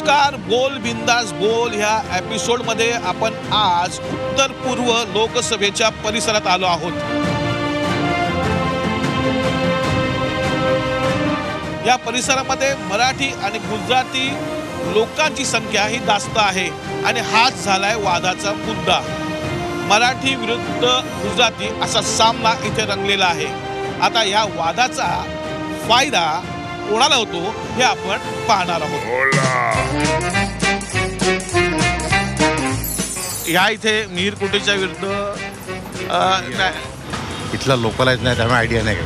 नमस्कार, बोल बिंदास बोल ह्या एपिसोडमध्ये आपण आज उत्तर पूर्व लोकसभेच्या परिसरात आलो आहोत। या परिसरामध्ये मराठी आणि गुजराती लोकांची संख्या ही जास्त आहे आणि हाच झालाय वादाचा मुद्दा। मराठी विरुद्ध गुजराती असा सामना इथे रंगलेला आहे। आता या वादाचा फायदा कोणाला होतो हे आपण पाहणार आहोत। या इथे मिहीर कोटेच्या विरुद्ध इथला लोकलाइज नाही त्यामुळे आयडिया नाही का।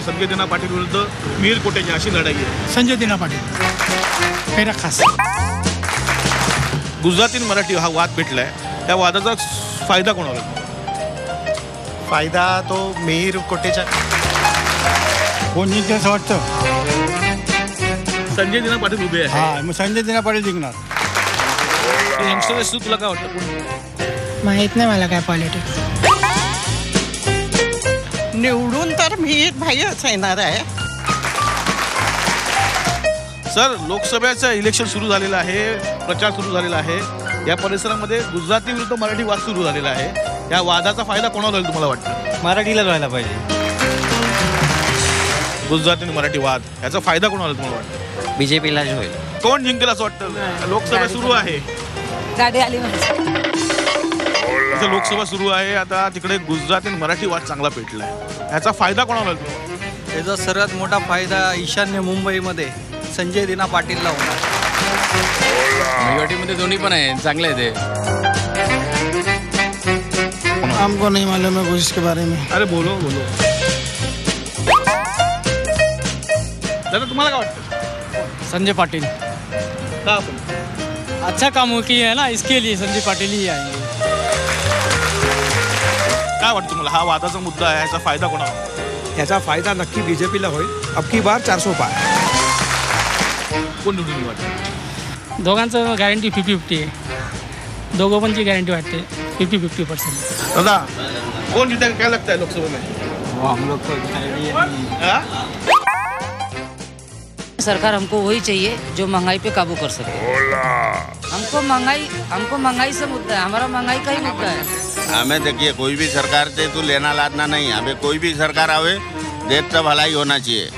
संजय दिना पाटील विरुद्ध मिहीर कोटेची अशी लढाई आहे। संजय दिना पाटील मेरा खास। गुजराती मराठी हा वाद पेटलाय, त्या वादाचा फायदा कोणाला? फायदा तो मिहीर कोटेच्या कोण जिंकते असं वाटतं? संजय दिना पाटील उभे आहे। हा, मग संजय दिना पाटील जिंकणार। यंगस्टर्स तुला काय वाटतं? माहित नाही मला काय पॉलिटिक्स। निवडून तर मिहीर भाईच येणार आहे। सर, लोकसभेचं इलेक्शन सुरू झालेलं आहे, प्रचार सुरू झालेला आहे। या परिसरामध्ये गुजराती विरुद्ध मराठी वाद सुरू झालेला आहे। या वादाचा फायदा कोणाला होईल तुम्हाला वाटतं? मराठीलाच व्हायला पाहिजे। गुजराती आणि मराठी वाद याचा फायदा कोणाला तुम्हाला वाटतं? बीजेपीलाच होईल। कोण जिंकेल असं वाटतं? लोकसभा सुरू आहे, गाडी आली इथे लोकसभा सुरू आहे। आता तिकडे गुजराती आणि मराठी वाद चांगला पेटलाय, याचा फायदा कोणाला होईल? त्याचा सर्वात मोठा फायदा ईशान्य मुंबईमध्ये संजय दिना पाटीलला होणार। मेजॉरिटीमध्ये दोन्ही पण आहे, चांगले आहे ते। हमको नहीं मालूम है इसके बारे में। अरे बोलो बोलो। दादा, तुम्हाला काय वाटतं? संजय पाटिल का आपण? अच्छा काम किया है ना, इसके लिए संजय पाटिल ही आएंगे। काय वाटतं तुम्हाला? हा वादाचा मुद्दा आहे, याचा फायदा कोणाला? याचा फायदा नक्की बीजेपीला होईल। अबकी बार 400 पार। कोण निवडून वाटतं? दोघांचं गॅरंटी 50-50 आहे। दोघं पणची गॅरंटी वाटते 50-50%। दादा, कोण जितेगा क्या लगता है लोकसभा में? हम लोग हाँ? सरकार हमको वही चाहिए जो महंगाई पे काबू कर सके। हमको महंगाई से मुद्दा है, हमारा महंगाई का ही मुद्दा है। हमें देखिए कोई भी सरकार से तो लेना लादना नहीं, हमें कोई भी सरकार आवे देश का भलाई होना चाहिए।